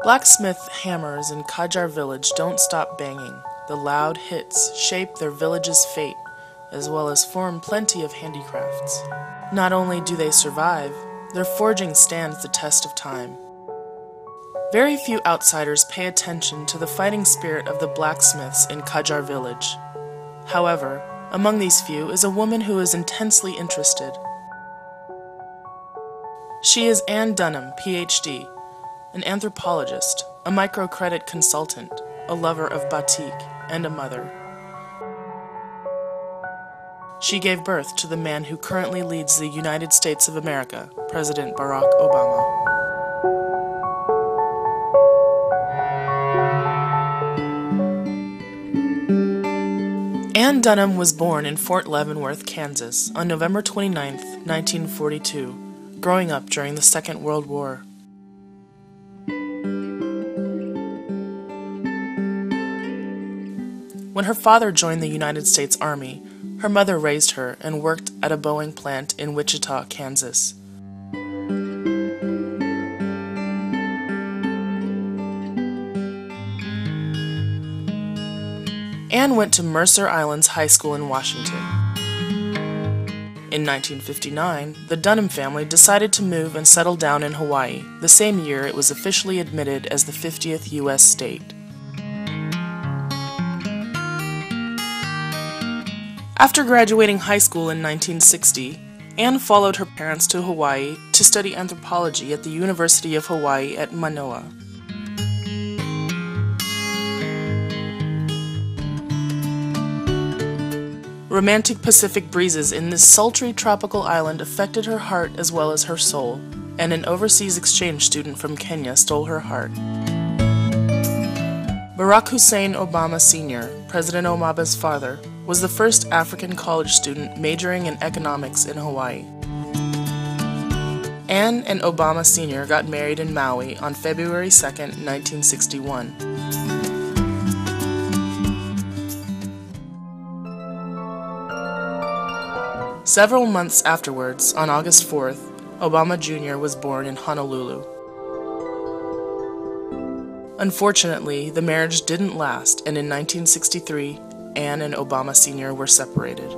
Blacksmith hammers in Qajar village don't stop banging. The loud hits shape their village's fate, as well as form plenty of handicrafts. Not only do they survive, their forging stands the test of time. Very few outsiders pay attention to the fighting spirit of the blacksmiths in Qajar village. However, among these few is a woman who is intensely interested. She is Anne Dunham, Ph.D., an anthropologist, a microcredit consultant, a lover of batik, and a mother. She gave birth to the man who currently leads the United States of America, President Barack Obama. Anne Dunham was born in Fort Leavenworth, Kansas, on November 29, 1942, growing up during the Second World War. When her father joined the United States Army, her mother raised her and worked at a Boeing plant in Wichita, Kansas. Anne went to Mercer Islands High School in Washington. In 1959, the Dunham family decided to move and settle down in Hawaii, the same year it was officially admitted as the 50th U.S. state. After graduating high school in 1960, Anne followed her parents to Hawaii to study anthropology at the University of Hawaii at Manoa. Romantic Pacific breezes in this sultry tropical island affected her heart as well as her soul, and an overseas exchange student from Kenya stole her heart. Barack Hussein Obama Sr., President Obama's father, was the first African college student majoring in economics in Hawaii. Anne and Obama Sr. got married in Maui on February 2, 1961. Several months afterwards, on August 4th, Obama Jr. was born in Honolulu. Unfortunately, the marriage didn't last, and in 1963, Anne and Obama Sr. were separated.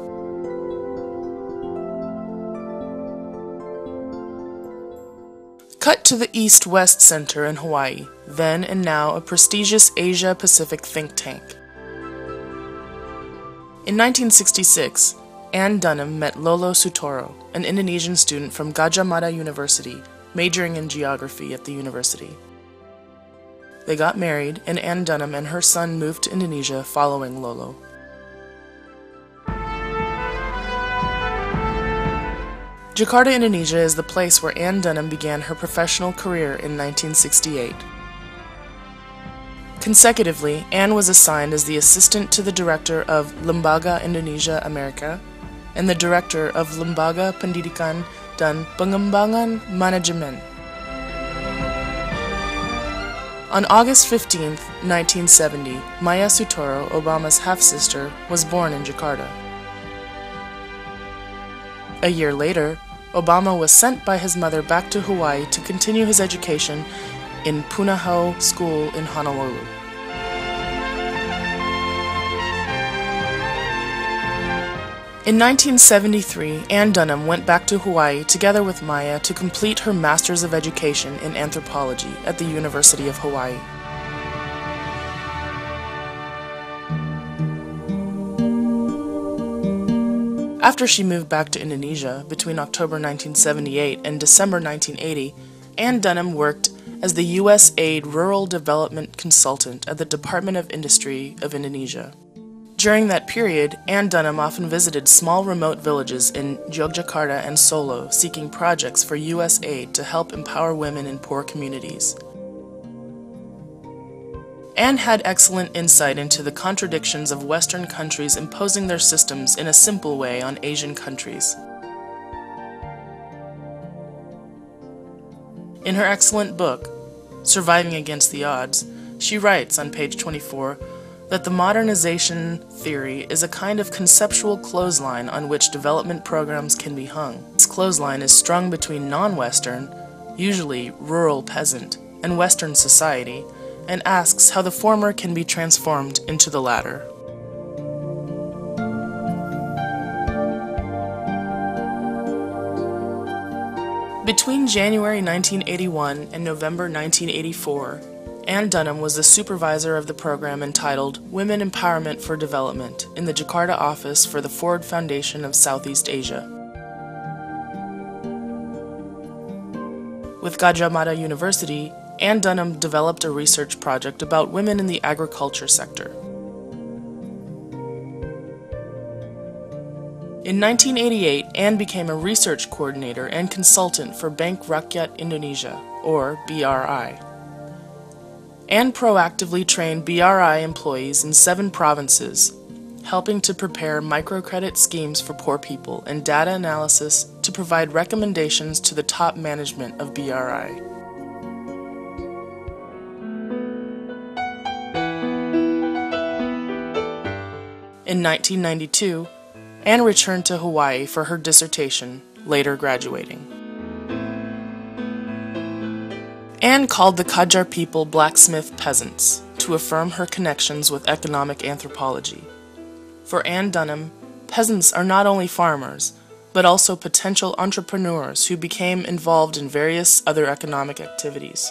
Cut to the East-West Center in Hawaii, then and now a prestigious Asia-Pacific think tank. In 1966, Anne Dunham met Lolo Sutoro, an Indonesian student from Gadjah Mada University, majoring in geography at the university. They got married, and Anne Dunham and her son moved to Indonesia following Lolo. Jakarta, Indonesia is the place where Anne Dunham began her professional career in 1968. Consecutively, Anne was assigned as the assistant to the director of Lembaga Indonesia Amerika and the director of Lembaga Pendidikan dan Pengembangan Manajemen. On August 15, 1970, Maya Sutoro, Obama's half-sister, was born in Jakarta. A year later, Obama was sent by his mother back to Hawaii to continue his education in Punahou School in Honolulu. In 1973, Anne Dunham went back to Hawaii together with Maya to complete her Master's of Education in Anthropology at the University of Hawaii. After she moved back to Indonesia between October 1978 and December 1980, Anne Dunham worked as the USAID Rural Development Consultant at the Department of Industry of Indonesia. During that period, Anne Dunham often visited small remote villages in Yogyakarta and Solo seeking projects for USAID to help empower women in poor communities. Anne had excellent insight into the contradictions of Western countries imposing their systems in a simple way on Asian countries. In her excellent book, Surviving Against the Odds, she writes on page 24 that the modernization theory is a kind of conceptual clothesline on which development programs can be hung. This clothesline is strung between non-Western, usually rural peasant, and Western society, and asks how the former can be transformed into the latter. Between January 1981 and November 1984, Ann Dunham was the supervisor of the program entitled Women Empowerment for Development in the Jakarta office for the Ford Foundation of Southeast Asia. With Gadjah Mada University, Ann Dunham developed a research project about women in the agriculture sector. In 1988, Ann became a research coordinator and consultant for Bank Rakyat Indonesia, or BRI. Ann proactively trained BRI employees in 7 provinces, helping to prepare microcredit schemes for poor people and data analysis to provide recommendations to the top management of BRI. In 1992, Ann returned to Hawaii for her dissertation, later graduating. Ann called the Kadjar people blacksmith peasants to affirm her connections with economic anthropology. For Ann Dunham, peasants are not only farmers, but also potential entrepreneurs who became involved in various other economic activities.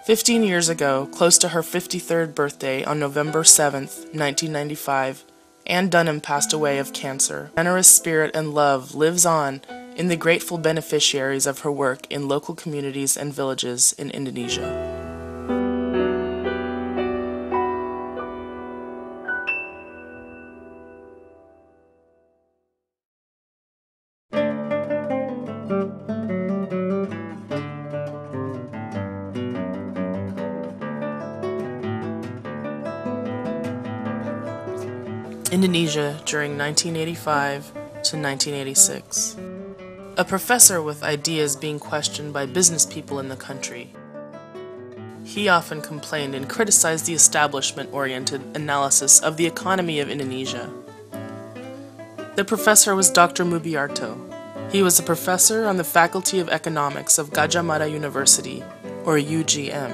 15 years ago, close to her 53rd birthday on November 7, 1995, Ann Dunham passed away of cancer. Generous spirit and love lives on in the grateful beneficiaries of her work in local communities and villages in Indonesia. Indonesia during 1985 to 1986. A professor with ideas being questioned by business people in the country. He often complained and criticized the establishment-oriented analysis of the economy of Indonesia. The professor was Dr. Mubyarto. He was a professor on the Faculty of Economics of Gadjah Mada University, or UGM.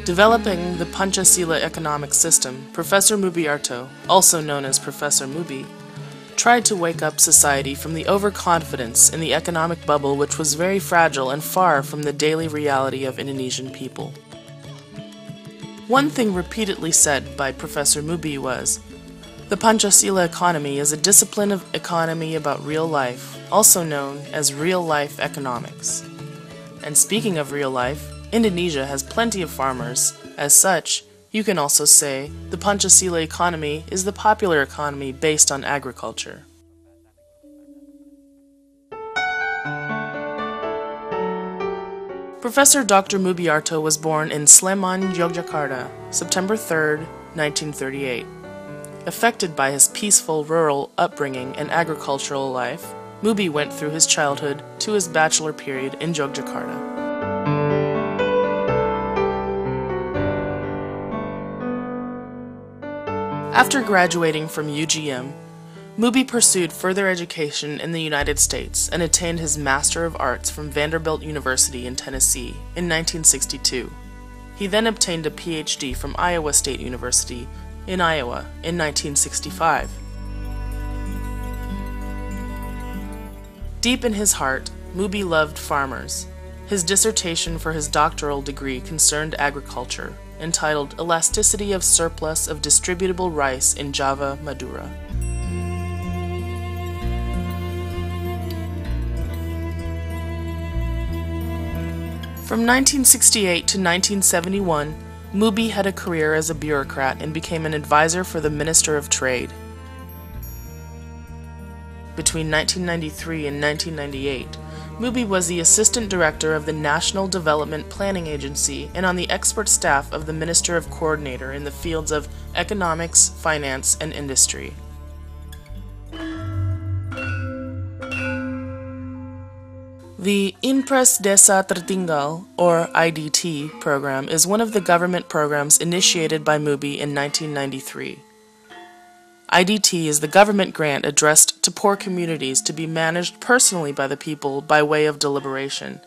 Developing the Pancasila economic system, Professor Mubyarto, also known as Professor Muby, tried to wake up society from the overconfidence in the economic bubble which was very fragile and far from the daily reality of Indonesian people. One thing repeatedly said by Professor Muby was, "The Pancasila economy is a discipline of economy about real life, also known as real-life economics." And speaking of real life, Indonesia has plenty of farmers. As such, you can also say the Pancasila economy is the popular economy based on agriculture. Professor Dr. Mubyarto was born in Sleman, Yogyakarta, September 3, 1938. Affected by his peaceful rural upbringing and agricultural life, Muby went through his childhood to his bachelor period in Yogyakarta. After graduating from UGM, Muby pursued further education in the United States and attained his Master of Arts from Vanderbilt University in Tennessee in 1962. He then obtained a PhD from Iowa State University in Iowa in 1965. Deep in his heart, Muby loved farmers. His dissertation for his doctoral degree concerned agriculture, entitled Elasticity of Surplus of Distributable Rice in Java, Madura. From 1968 to 1971, Muby had a career as a bureaucrat and became an advisor for the Minister of Trade. Between 1993 and 1998, Muby was the Assistant Director of the National Development Planning Agency and on the expert staff of the Minister of Coordinator in the fields of economics, finance, and industry. The Impres Desa Tertinggal, or IDT, program is one of the government programs initiated by Muby in 1993. IDT is the government grant addressed to poor communities to be managed personally by the people by way of deliberation,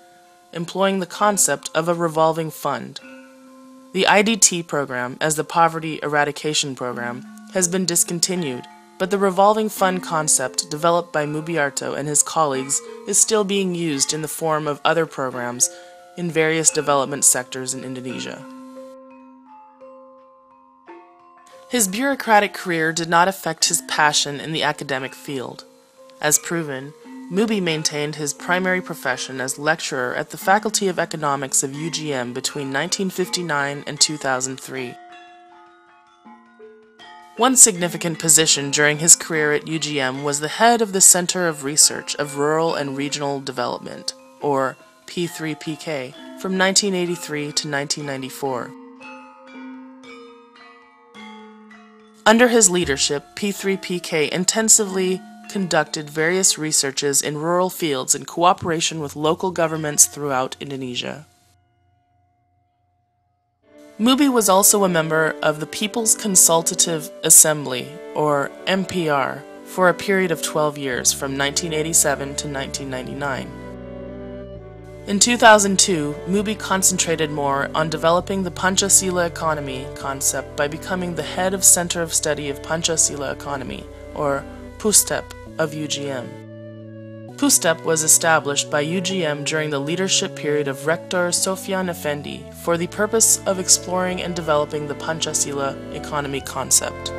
employing the concept of a revolving fund. The IDT program, as the Poverty Eradication Program, has been discontinued, but the revolving fund concept developed by Mubyarto and his colleagues is still being used in the form of other programs in various development sectors in Indonesia. His bureaucratic career did not affect his passion in the academic field. As proven, Muby maintained his primary profession as lecturer at the Faculty of Economics of UGM between 1959 and 2003. One significant position during his career at UGM was the head of the Center of Research of Rural and Regional Development, or P3PK, from 1983 to 1994. Under his leadership, P3PK intensively conducted various researches in rural fields in cooperation with local governments throughout Indonesia. Muby was also a member of the People's Consultative Assembly, or MPR, for a period of 12 years, from 1987 to 1999. In 2002, Muby concentrated more on developing the Pancasila economy concept by becoming the head of Center of Study of Pancasila Economy, or PUSTEP, of UGM. PUSTEP was established by UGM during the leadership period of Rector Sofyan Effendi for the purpose of exploring and developing the Pancasila economy concept.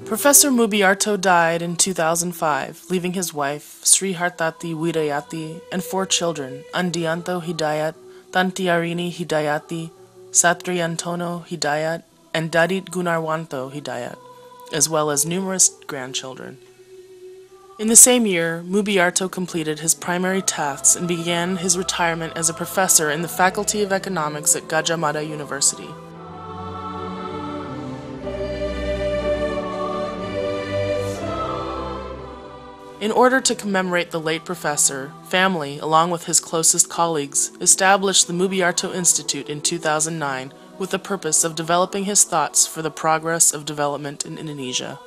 Professor Mubyarto died in 2005, leaving his wife, Sri Hartati Widayati, and 4 children, Andianto Hidayat, Tantiarini Hidayati, Satriantono Hidayat, and Dadit Gunarwanto Hidayat, as well as numerous grandchildren. In the same year, Mubyarto completed his primary tasks and began his retirement as a professor in the Faculty of Economics at Gadjah Mada University. In order to commemorate the late professor, family, along with his closest colleagues, established the Mubyarto Institute in 2009 with the purpose of developing his thoughts for the progress of development in Indonesia.